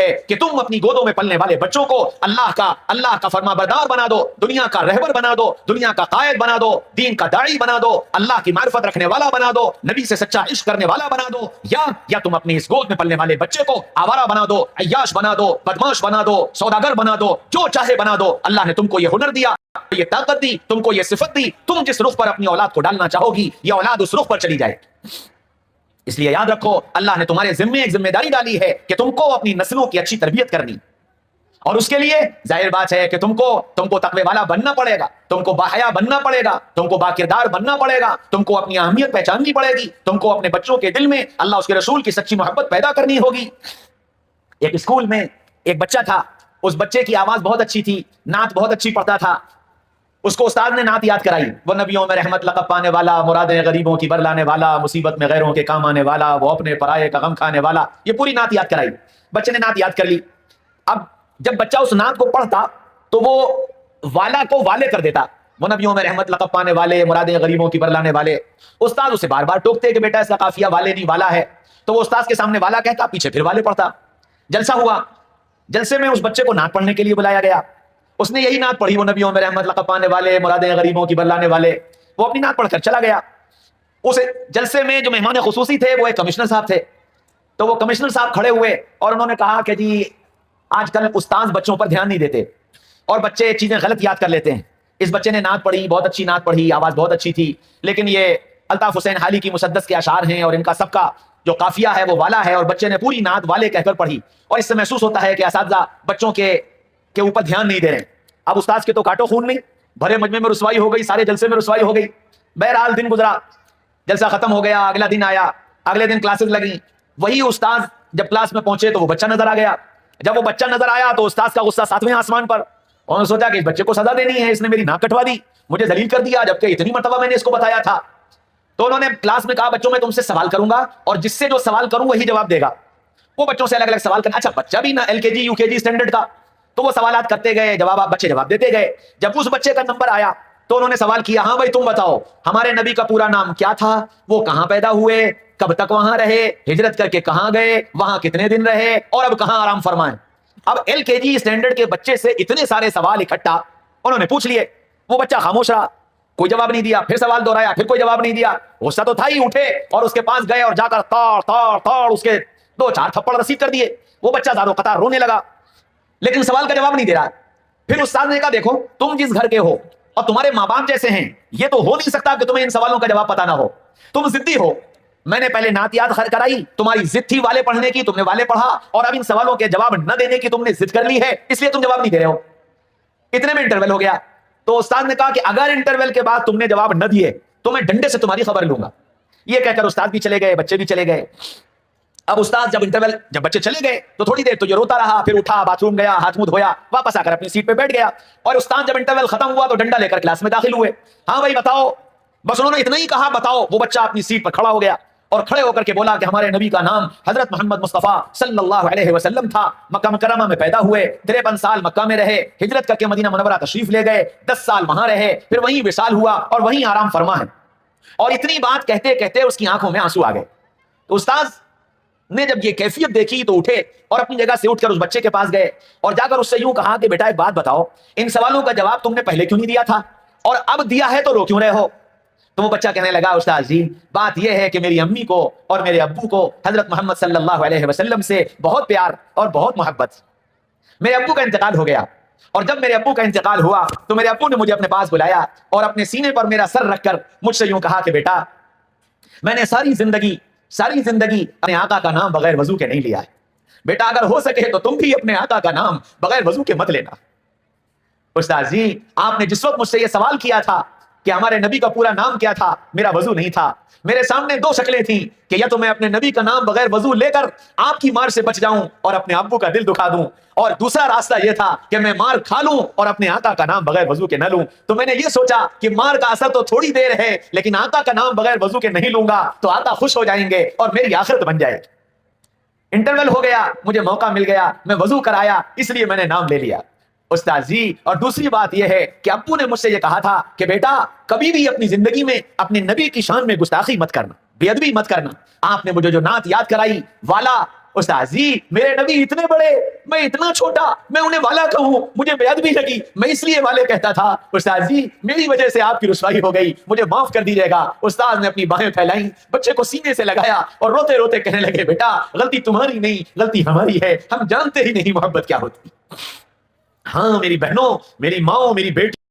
ہے کہ تم اپنی گودوں میں پلنے والے بچوں کو اللہ کا فرما بردار بنا دو، دنیا کا رہبر بنا دو، دنیا کا قائد بنا دو، دین کا داعی بنا دو، اللہ کی معرفت رکھنے والا بنا دو، نبی سے سچا عشق کرنے والا بنا دو، یا تم اپنی اس گود میں پلنے والے بچے کو آوارہ بنا دو، عیاش بنا دو، بدماش بنا دو، سوداگر بنا دو، جو چاہے بنا دو۔ اللہ نے تم کو یہ ہنر دیا، یہ طاقت دی، تم کو یہ صفت دی، تم جس رخ پر اپنی اولاد کو ڈالنا چاہو گی یہ اولاد اس رخ پر چلی جائے۔ اس لیے یاد رکھو اللہ نے تمہارے ذمے ایک ذمہ داری ڈالی ہے کہ تم کو اپنی نسلوں کی اچھی تربیت کرنی، اور اس کے لیے ظاہر بات ہے کہ تم کو تقوی والا بننا پڑے گا، تم کو باحیا بننا پڑے گا، تم کو باکردار بننا پڑے گا، تم کو اپنی اہمیت پہچاننی پڑے گی، تم کو اپنے بچوں کے دل میں اللہ اس کے رسول کی سچی محبت پیدا کرنی ہوگی۔ ایک اسکول میں ایک بچہ تھا، اس بچے کی آواز بہت اچھی تھی، نعت بہت اچھی پڑھتا تھا، اس کو استاد نے نعت یاد کرائی، وہ نبیوں میں رحمت لقب پانے والا، مرادیں غریبوں کی برلانے والا، مصیبت میں غیروں کے کام آنے والا، وہ اپنے پرائے کا غم کھانے والا، یہ پوری نعت یاد کرائی۔ بچے نے نعت یاد کر لی۔ اب جب بچہ اس نعت کو پڑھتا تو وہ والا کو والے کر دیتا، وہ نبیوں میں رحمت لقب پانے والے، مرادیں غریبوں کی برلانے والے۔ استاد اسے بار بار ٹوکتے کہ بیٹا اس کا قافیہ والے نہیں والا ہے، تو وہ استاد کے سامنے والا کہتا، پیچھے پھر والے پڑھتا۔ جلسہ ہوا، جلسے میں اس بچے کو نعت پڑھنے کے لیے بلایا گیا، اس نے یہی نعت پڑھی، وہ نبیوں میں رحمت لقب پانے والے، مرادیں غریبوں کی برلانے والے، وہ اپنی نعت پڑھ کر چلا گیا۔ اس جلسے میں جو مہمان خصوصی تھے وہ ایک کمشنر صاحب تھے، تو وہ کمشنر صاحب کھڑے ہوئے اور انہوں نے کہا کہ جی آج کل استاذ بچوں پر دھیان نہیں دیتے اور بچے چیزیں غلط یاد کر لیتے ہیں۔ اس بچے نے نعت پڑھی، بہت اچھی نعت پڑھی، آواز بہت اچھی تھی، لیکن یہ الطاف حسین حالی کی مسدس کے اشعار ہیں اور ان کا سب کا جو قافیہ ہے وہ والا ہے، اور بچے نے پوری نعت والے کہہ کر پڑھی، اور اس سے محسوس ہوتا ہے کہ اساتذہ بچوں کے اوپر دھیان نہیں دے رہے ہیں۔ اب استاذ کے تو کاٹو خون نہیں، بھرے مجمع میں رسوائی ہو گئی، سارے جلسے میں رسوائی ہو گئی۔ بہرحال دن گزرا، جلسہ ختم ہو گیا، اگلا دن آیا، اگلے دن کلاسز لگی، وہی استاذ جب کلاس میں پہنچے تو وہ بچہ نظر آ گیا۔ جب وہ بچہ نظر آیا تو استاذ کا غصہ ساتویں آسمان پر، انہوں نے سوچا کہ اس بچے کو سزا دینی ہے، اس نے میری ناک کٹوا دی، مجھے ذلیل کر دیا، جبکہ اتنی مرتبہ میں نے اس کو بتایا تھا۔ تو انہوں نے کلاس میں کہا بچوں میں تم سے سوال کروں گا اور جس سے جو سوال کروں وہی جواب دے گا۔ وہ بچوں سے الگ الگ سوال کرنا، اچھا بچہ بھی نہ LKG UKG اسٹینڈرڈ کا، تو وہ سوالات کرتے گئے، بچے جواب دیتے گئے۔ جب اس بچے کا نمبر آیا تو انہوں نے سوال کیا، ہاں بھائی تم بتاؤ ہمارے نبی کا پورا نام کیا تھا، وہ کہاں پیدا ہوئے، کب تک وہاں رہے، ہجرت کر کے کہاں گئے، وہاں کتنے دن رہے، اور اب کہاں آرام فرمائیں۔ اب LKG اسٹینڈرڈ کے بچے سے اتنے سارے سوال اکٹھا انہوں نے پوچھ لیے، وہ بچہ خاموش رہا، کوئی جواب نہیں دیا، پھر سوال دہرایا، پھر کوئی جواب نہیں دیا۔ غصہ تو تھا ہی، اٹھے اور اس کے پاس گئے اور جا کر تاڑ اس کے 2-4 تھپڑ رسید کر دیے۔ وہ بچہ زارو قطار رونے لگا، لیکن سوال کا جواب نہیں دے رہا۔ پھر استاد نے کہا دیکھو تم جس گھر کے ہو اور تمہارے ماں باپ جیسے ہیں، یہ تو ہو نہیں سکتا کہ تمہیں ان سوالوں کا جواب پتہ نہ ہو، تم ضدی ہو۔ میں نے پہلے نعت یاد کرائی، تمہاری ضد تھی والے پڑھنے کی، تم نے والے پڑھا، اور اب ان سوالوں کے جواب نہ دینے کی تم نے ضد کر لی ہے، اس لیے تم جواب نہیں دے رہے ہو۔ اتنے میں انٹرول ہو گیا، تو استاد نے کہا کہ اگر انٹرول کے بعد تم نے جواب نہ دیے تو میں ڈنڈے سے تمہاری خبر لوں گا۔ یہ کہہ کر استاد بھی چلے گئے، بچے بھی چلے گئے۔ اب استاد جب بچے چلے گئے تو تھوڑی دیر تو یہ روتا رہا، پھر اٹھا، باتھ روم گیا، ہاتھ منہ دھویا، واپس آ کر اپنی سیٹ پہ بیٹھ گیا، اور استاد جب انٹرول ختم ہوا تو ڈنڈا لے کر کلاس میں داخل ہوئے۔ ہاں بھائی بتاؤ، بس انہوں نے اتنا ہی کہا بتاؤ، وہ بچہ اپنی سیٹ پر کھڑا ہو گیا اور کھڑے ہو کر کے بولا کہ ہمارے نبی کا نام حضرت محمد مصطفیٰ صلی اللہ علیہ وسلم تھا، مکہ مکرمہ میں پیدا ہوئے، 53 سال مکہ میں رہے، ہجرت کر کے مدینہ منورہ تشریف لے گئے، 10 سال وہاں رہے، پھر وہیں وصال ہوا اور وہیں آرام فرما ہے۔ اور اتنی بات کہتے کہتے اس کی آنکھوں میں آنسو آ گئے۔ تو استاد نے جب یہ کیفیت دیکھی تو اٹھے اور اپنی جگہ سے اٹھ کر اس بچے کے پاس گئے اور جا کر اس سے یوں کہا کہ بیٹا ایک بات بتاؤ، ان سوالوں کا جواب تم نے پہلے کیوں نہیں دیا تھا، اور اب دیا ہے تو رو کیوں رہے ہو؟ تو وہ بچہ کہنے لگا استاد جی بات یہ ہے کہ میری امی کو اور میرے ابو کو حضرت محمد صلی اللہ علیہ وسلم سے بہت پیار اور بہت محبت، میرے ابو کا انتقال ہو گیا، اور جب میرے ابو کا انتقال ہوا تو میرے ابو نے مجھے اپنے پاس بلایا اور اپنے سینے پر میرا سر رکھ کر مجھ سے یوں کہا کہ بیٹا میں نے ساری زندگی اپنے آقا کا نام بغیر وضو کے نہیں لیا ہے، بیٹا اگر ہو سکے تو تم بھی اپنے آقا کا نام بغیر وضو کے مت لینا۔ استاد جی آپ نے جس وقت مجھ سے یہ سوال کیا تھا کہ ہمارے نبی کا پورا نام کیا تھا، میرا وضو نہیں تھا، میرے سامنے 2 شکلیں تھیں کہ یا تو میں اپنے نبی کا نام بغیر وضو لے کر آپ کی مار سے بچ جاؤں اور اپنے ابو کا دل دکھا دوں، اور دوسرا راستہ یہ تھا کہ میں مار کھا لوں اور اپنے آقا کا نام بغیر وضو کے نہ لوں۔ تو میں نے یہ سوچا کہ مار کا اثر تو تھوڑی دیر ہے، لیکن آقا کا نام بغیر وضو کے نہیں لوں گا تو آقا خوش ہو جائیں گے اور میری آخرت بن جائے گی۔ انٹرول ہو گیا، مجھے موقع مل گیا، میں وضو کرایا، اس لیے میں نے نام لے لیا۔ استاد جی اور دوسری بات یہ ہے کہ ابو نے مجھ سے یہ کہا تھا کہ بیٹا کبھی بھی اپنی زندگی میں اپنے نبی کی شان میں گستاخی مت کرنا، بے ادبی مت کرنا۔ آپ نے مجھے جو نعت یاد کرائی والا استاد جی میرے نبی اتنے بڑے، میں اتنا چھوٹا، میں انہیں والا کہوں، مجھے بے ادبی لگی، میں اس لیے والے کہتا تھا۔ استاد جی میری وجہ سے آپ کی رسوائی ہو گئی، مجھے معاف کر دیجیے گا۔ استاد نے اپنی باہیں پھیلائیں، بچے کو سینے سے لگایا اور روتے روتے کہنے لگے بیٹا غلطی تمہاری نہیں، غلطی ہماری ہے، ہم جانتے ہی نہیں محبت کیا ہوتی۔ ہاں میری بہنوں، میری ماں، میری بیٹی